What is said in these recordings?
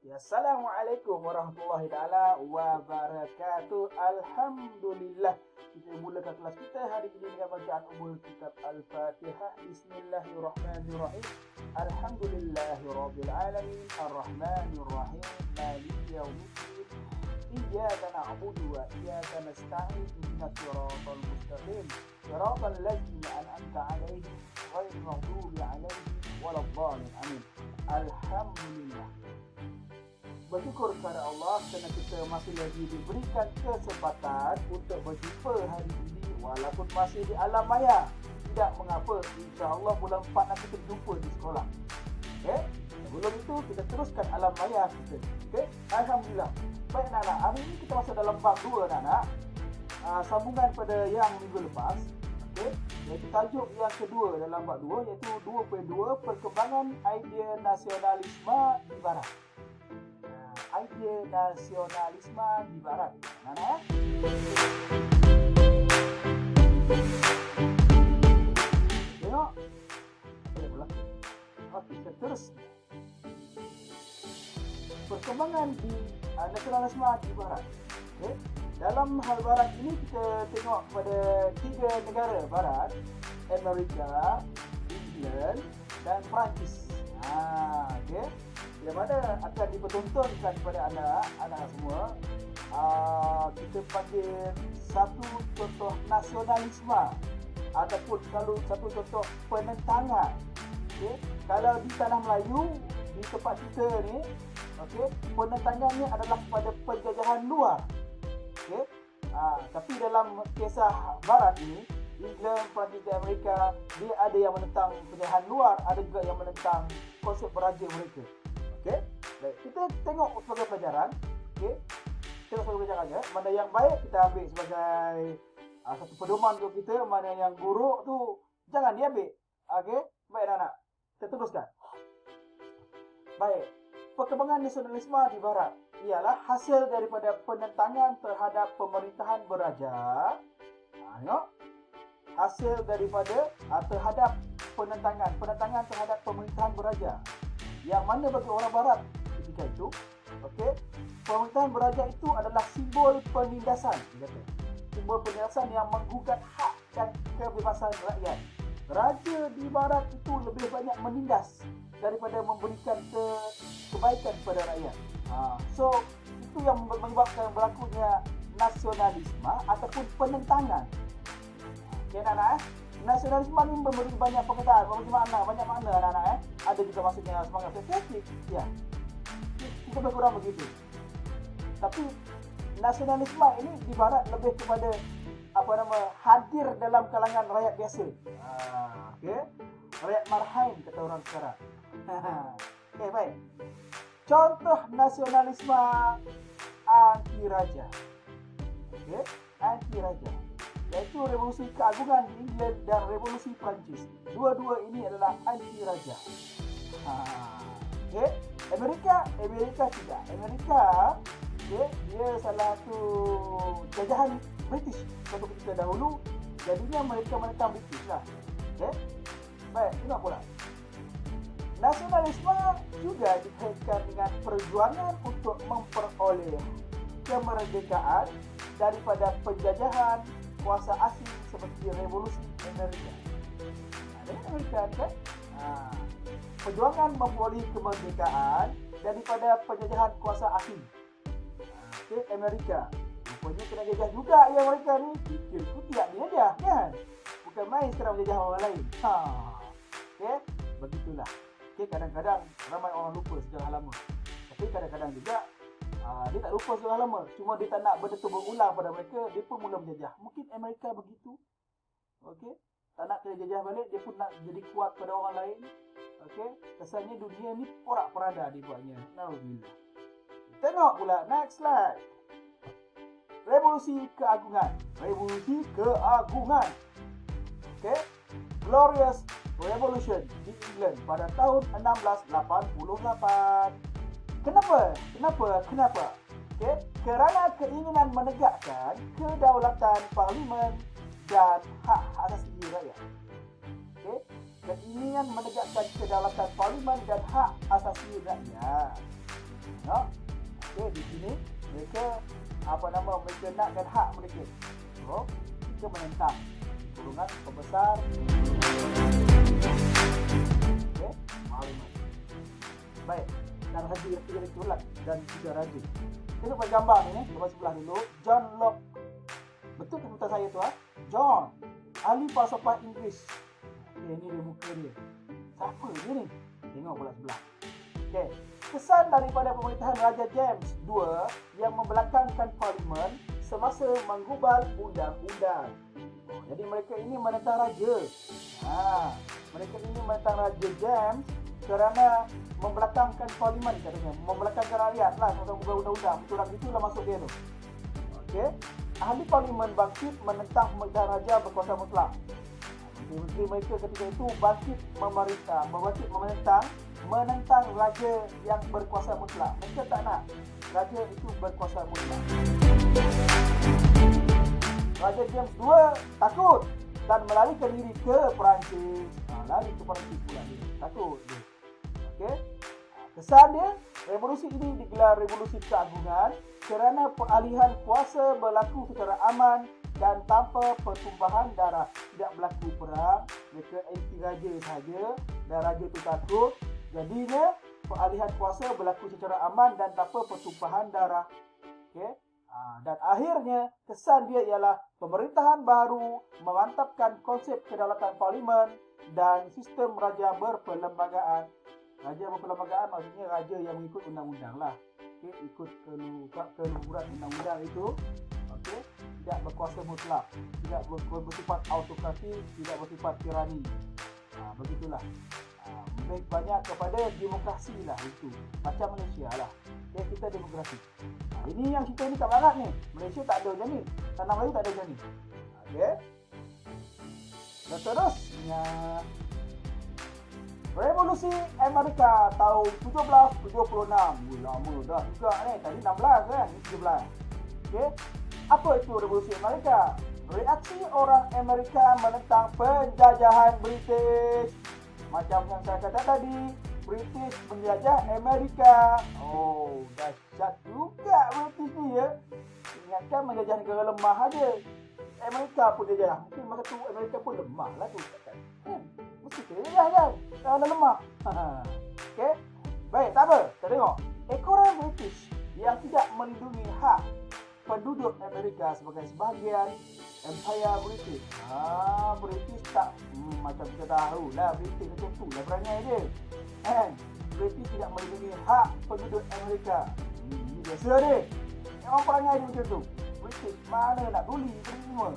Assalamualaikum warahmatullahi taala wabarakatuh. Alhamdulillah. Kita mulakan kelas kita hari ini dengan bacaan umul kitab Al-Fatihah. Bismillahirrahmanirrahim. Alhamdulillahirabbil alamin, arrahmanir rahim, maliki yaumiddin. Iyyaka na'budu wa iyyaka nasta'in. Ihdinas siratal mustaqim. Siratal ladzina an'amta 'alaihim ghairil maghdubi 'alaihim waladdallin. Amin. Alhamdulillah. Bersyukur kepada Allah kerana kita masih lagi diberikan kesempatan untuk berjumpa hari ini walaupun masih di alam maya. Tidak mengapa, insya-Allah bulan 4 nanti kita jumpa di sekolah. Okey? Sebelum itu kita teruskan alam maya kita. Okey? Alhamdulillah. Baik anak-anak, hari ini kita masuk dalam bab 2 anak-anak. Sambungan pada yang minggu lepas. Okey? Iaitu tajuk yang kedua dalam bab 2 iaitu 2.2 perkembangan idea nasionalisme di barat. Idea nasionalisme di barat. Mana? Tengok. Okey, kita terus. Perkembangan di nasionalisme di barat. Okay. Dalam hal barat ini kita tengok pada 3 negara barat, Amerika, England dan Perancis. Okey. Yang mana akan dipertontonkan kepada anak-anak semua. Kita panggil satu contoh nasionalisme ataupun kalau satu contoh penentangan. Okay. Kalau di tanah Melayu, di tempat kita ni, okay, penentangannya adalah kepada penjajahan luar. Okay. Tapi dalam kisah barat ini, England, Perancis dan Amerika, dia ada yang menentang penjajahan luar, ada juga yang menentang konsep beraja mereka. Okey, baik. Kita tengok sebagai pelajaran. Okey, tengok sebagai pelajaran ya. Mana yang baik kita ambil sebagai satu pedoman untuk kita, mana yang buruk tu jangan diambil. Okey, baik anak-anak. Kita teruskan. Baik. Perkembangan nasionalisme di barat ialah hasil daripada penentangan terhadap pemerintahan beraja. Tengok. Hasil daripada terhadap penentangan terhadap pemerintahan beraja. Yang mana bagi orang barat ketika itu, okey, pemerintahan beraja itu adalah simbol penindasan, simbol penindasan yang menggugat hak dan kebebasan rakyat. Raja di barat itu lebih banyak menindas daripada memberikan kebaikan kepada rakyat. So itu yang menyebabkan berlakunya nasionalisme ataupun penentangan. Okey anak-anak, nasionalisme ni memberi banyak pengertian, banyak makna anak-anak. Ada juga maksudnya semangat patriotik. Ya. Kita lebih kurang begitu. Tapi nasionalisme ini di barat lebih kepada hadir dalam kalangan rakyat biasa. Okey. Rakyat marhain kata orang sekarang. Okey, baik. Contoh nasionalisme anti raja. Okey, anti raja. Iaitu revolusi keagungan di England dan revolusi Perancis. Dua-dua ini adalah anti raja. Okay. Amerika tidak. Amerika, okay, dia salah satu jajahan British waktu ketika dahulu. Jadinya mereka menentang British lah. Okay. Baik, tengok pula. Nasionalisme juga dikaitkan dengan perjuangan untuk memperoleh kemerdekaan daripada penjajahan kuasa asing seperti revolusi Amerika. Ada Amerika kan? Perjuangan memperoleh kemerdekaan daripada penjajahan kuasa asing. Okay, Amerika. Rupanya kena jajah juga ya mereka ni. Fikirku tidak dijajah kan? Bukan main sekarang menjajah orang lain. Okay, begitulah. Okay, kadang-kadang ramai orang lupa sejarah lama. Tapi kadang-kadang juga dia tak lupa sejarah lama. Cuma dia tak nak benda tu berulang pada mereka, dia pun mula menjajah. Mungkin Amerika begitu. Okey. Tak nak kena jajah balik, dia pun nak jadi kuat pada orang lain. Okey. Kesannya dunia ni porak-poranda dibuatnya. Nauzubillah. Tengok pula next slide. Revolusi keagungan. Revolusi keagungan. Okey. Glorious Revolution di England pada tahun 1688. Kenapa? Okay. Kerana keinginan menegakkan kedaulatan parlimen dan hak asasi rakyat. Okay. Keinginan menegakkan kedaulatan parlimen dan hak asasi rakyat. Tengok. Okey, di sini mereka mereka nakkan hak mereka. So, mereka menentang golongan pembesar. Okey, maklumat. Baik, dan raja yang tiga itulah dan tiga raja. Kita buat gambar ni, gambar sebelah dulu. John Locke. Betul kata saya tu John, ahli falsafah Inggeris. Okey, ni dia muka dia. Siapa dia ni? Tengok bola sebelah. Okey, kesan daripada pemerintahan Raja James II yang membelakangkan parlimen semasa menggubal undang-undang. Jadi mereka ini menentang raja. Mereka ini menentang Raja James kerana membelakangkan parlimen katanya, membelakangkan rakyat lah semasa menggubal undang-undang. Betul itulah maksud dia tu. Okey, ahli parlimen bangkit menentang pemerintahan raja berkuasa mutlak. Menteri mereka ketika itu bangkit menentang raja yang berkuasa mutlak. Mereka tak nak raja itu berkuasa mutlak. Raja James II takut dan melarikan diri ke Perancis. Lari ke Perancis pula dia. Takut dia. Okey. Kesan dia, revolusi ini digelar revolusi keagungan kerana peralihan kuasa berlaku secara aman dan tanpa pertumpahan darah. Tidak berlaku perang, mereka anti raja saja dan raja itu takut. Jadinya peralihan kuasa berlaku secara aman dan tanpa pertumpahan darah. Okey. Dan akhirnya kesan dia ialah pemerintahan baru memantapkan konsep kedaulatan parlimen dan sistem raja berperlembagaan. Raja berperlembagaan maksudnya raja yang mengikut undang-undang lah. Okey, ikut keluhuran undang-undang itu. Okey, tidak berkuasa mutlak, tidak bersifat autokrati, tidak bersifat tirani. Begitulah. Lebih banyak kepada demokrasi lah itu. Macam Malaysia lah. Okay, kita demokrasi. Ini yang kita ni kat barat ni. Malaysia tak ada macam ni. Tanah Melayu tak ada macam ni. Okay. Dan terusnya, Revolusi Amerika tahun 1776. Lama dah juga ni. Tadi 16 kan? Ini 17. Okay. Apa itu Revolusi Amerika? Reaksi orang Amerika menentang penjajahan British. Macam yang saya kata tadi, British menjajah Amerika. Oh, dahsyat juga British ni ya. Ingatkan menjajah negara lemah aja. Amerika pun jajah. Mungkin masa tu Amerika pun lemah lah tu. Mesti kita jajah kan? Kerana lemah. Okay. Baik, tak apa. Kita tengok. Ekoran British yang tidak melindungi hak penduduk Amerika sebagai sebahagian Empire British. British tak macam kita tahu lah, British macam tu lah perangai dia. British tidak melindungi hak penduduk Amerika. Ini biasa dia. Memang perangai dia macam tu. British mana nak buli semua.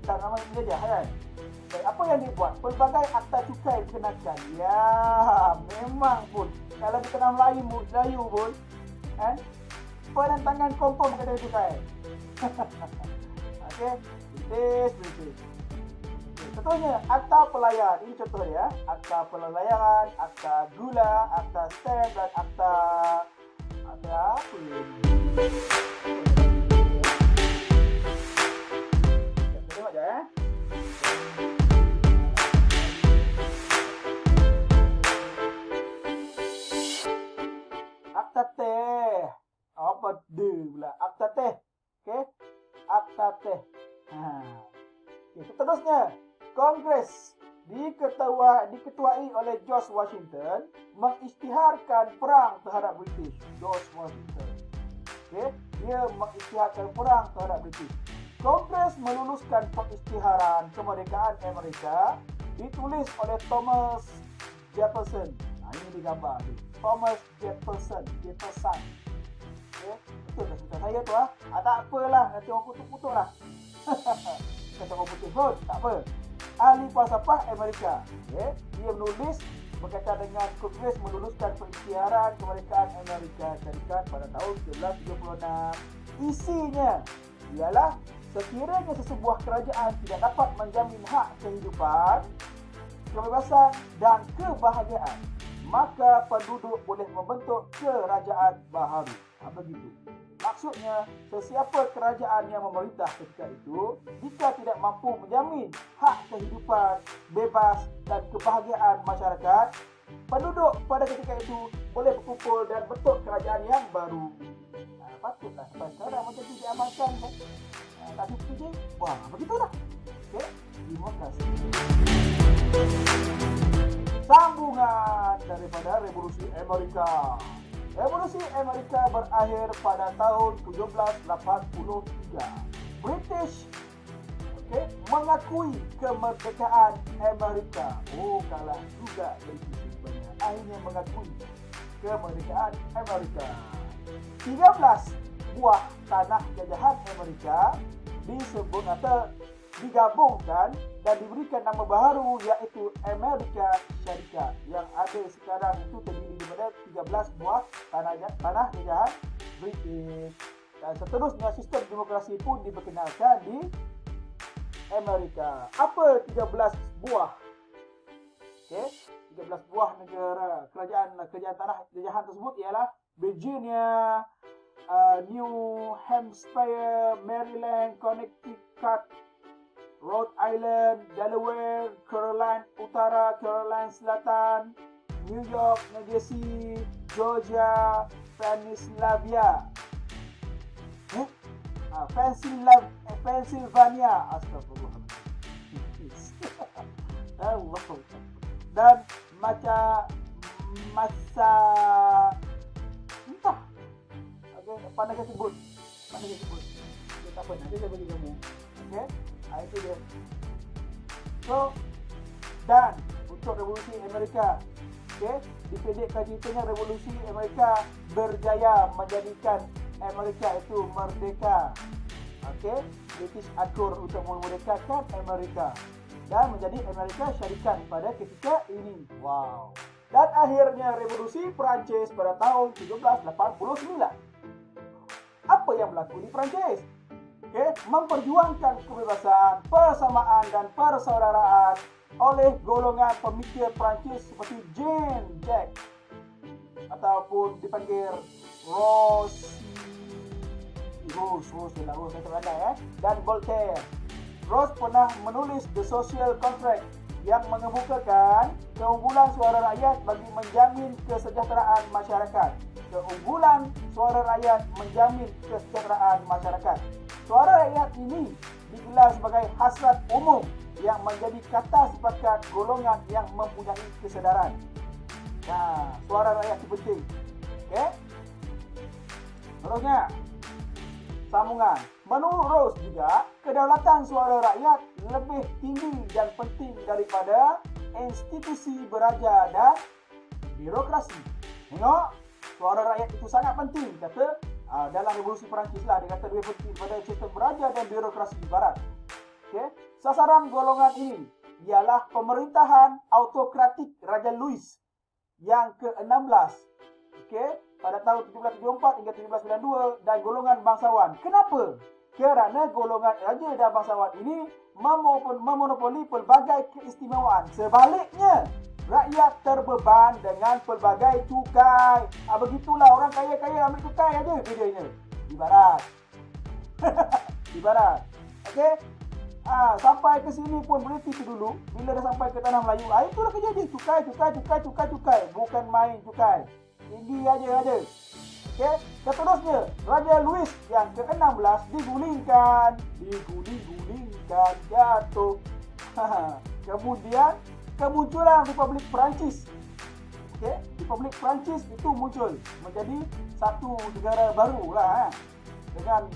Tak ramai menjajah kan. Baik, apa yang dia buat? Pelbagai akta cukai dikenakan. Ya, memang pun. Kalau kita nak Melayu pun, penentangan confirm kata cukai. Okey, British. Contohnya, akta pelayan. Ini contoh dia. Akta pelayan, akta gula, akta stamp dan akta apa ini? Kita tengok je Akta teh. Apa dia pula? Akta teh. Okey. Akta teh. Okay, seterusnya, Kongres diketuai oleh George Washington mengisytiharkan perang terhadap British. George Washington. Okay, dia mengisytiharkan perang terhadap British. Kongres meluluskan pengisytiharan kemerdekaan Amerika ditulis oleh Thomas Jefferson. Ini digambar ni. Thomas Jefferson. Okay, betul tak suka saya tu tak apalah, nanti orang kutuk-kutuk lah. Kata orang putih pun tak apa. Ahli falsafah Amerika. Okay. Dia menulis berkaitan dengan Kongres meluluskan pengisytiharan kemerdekaan Amerika Syarikat pada tahun 1776. Isinya ialah sekiranya sesebuah kerajaan tidak dapat menjamin hak kehidupan, kebebasan dan kebahagiaan, maka penduduk boleh membentuk kerajaan baharu. Begitu. Maksudnya, sesiapa kerajaan yang memerintah ketika itu, jika tidak mampu menjamin hak kehidupan, bebas dan kebahagiaan masyarakat, Penduduk pada ketika itu boleh berkumpul dan bentuk kerajaan yang baru. Patutlah sampai sekarang macam itu diamalkan kan. Tak setuju? Wah, begitulah. Okey, demokrasi. Sambungan daripada Revolusi Amerika. Revolusi Amerika berakhir pada tahun 1783. British mengakui kemerdekaan Amerika. Kalah juga British sebenarnya. Akhirnya mengakui kemerdekaan Amerika. 13 buah tanah jajahan Amerika disebut atau digabungkan dan diberikan nama baru iaitu Amerika Syarikat. Yang ada sekarang itu terdiri daripada 13 buah tanah jajahan British. Dan seterusnya sistem demokrasi pun diperkenalkan di Amerika. Apa 13 buah? 13 buah negara kerajaan tanah jajahan tersebut ialah Virginia, New Hampshire, Maryland, Connecticut, Rhode Island, Delaware, Carolina Utara, Carolina Selatan, New York, New Jersey, Georgia, Pennsylvania. Pennsylvania. Astagfirullahaladzim. Allah. Dan masa entah. Pandai saya sebut. Dia tak apa, nanti saya bagi kamu. Okey. Itu dia. So, dan untuk Revolusi Amerika, dipendekkan ceritanya Revolusi Amerika berjaya menjadikan Amerika itu merdeka. British akur untuk memerdekakan Amerika dan menjadi Amerika Syarikat pada ketika ini. Wow. Dan akhirnya Revolusi Perancis pada tahun 1789. Apa yang berlaku di Perancis? Memperjuangkan kebebasan, persamaan dan persaudaraan oleh golongan pemikir Perancis seperti Jean-Jacques ataupun dipanggil Rose dan Voltaire. Rose pernah menulis The Social Contract yang mengemukakan keunggulan suara rakyat bagi menjamin kesejahteraan masyarakat. Keunggulan suara rakyat menjamin kesejahteraan masyarakat. Suara rakyat ini digelar sebagai hasrat umum yang menjadi kata sepakat golongan yang mempunyai kesedaran. Suara rakyat itu penting. Terusnya, sambungan. Menurut Rose juga, kedaulatan suara rakyat lebih tinggi dan penting daripada institusi beraja dan birokrasi. Tengok, suara rakyat itu sangat penting, kata dalam Revolusi Perancis lah. Dia kata lebih penting daripada sistem beraja dan birokrasi barat. Sasaran golongan ini ialah pemerintahan autokratik Raja Louis yang ke-16. Pada tahun 1774 hingga 1792 dan golongan bangsawan. Kenapa? Kerana golongan raja dan bangsawan ini memonopoli pelbagai keistimewaan. Sebaliknya, rakyat terbeban dengan pelbagai cukai. Begitulah orang kaya-kaya ambil cukai aja kerjanya. Ibarat. Ibarat. Sampai ke sini pun British dulu, bila dah sampai ke tanah Melayu, itulah kerja dia. Cukai. Bukan main cukai. Tinggi aja. Seterusnya, Raja Louis yang ke-16 digulingkan, jatuh. Kemudian kemunculan Republik Perancis. Republik Perancis itu muncul menjadi satu negara baru lah, dengan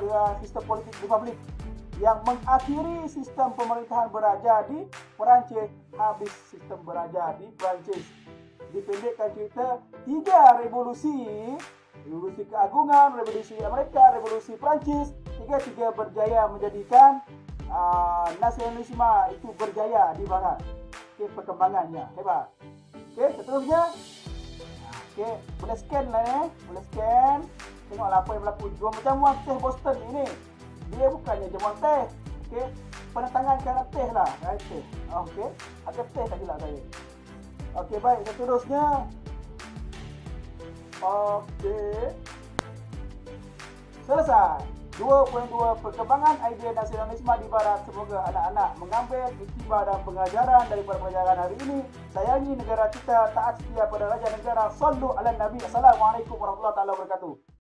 dengan sistem politik republik yang mengakhiri sistem pemerintahan beraja di Perancis. Habis sistem beraja di Perancis. Dipendekkan cerita, 3 revolusi. Revolusi keagungan, Revolusi Amerika, Revolusi Perancis, tiga-tiga berjaya menjadikan nasionalisme itu berjaya di barat. Perkembangannya hebat. Seterusnya, boleh scan lah boleh scan. Tengoklah apa yang berlaku. Jamuan teh Boston ini, dia bukannya jamuan teh. Penetangan kerana teh lah. Ada teh sajalah saya. Baik, seterusnya. Selesai. 2.2 Perkembangan idea nasionalisme di Barat. Semoga anak-anak mengambil iktibar dan pengajaran daripada pelajaran hari ini. Sayangi negara kita, taat setia pada raja negara. Sallu ala Nabi. Assalamualaikum warahmatullahi wabarakatuh.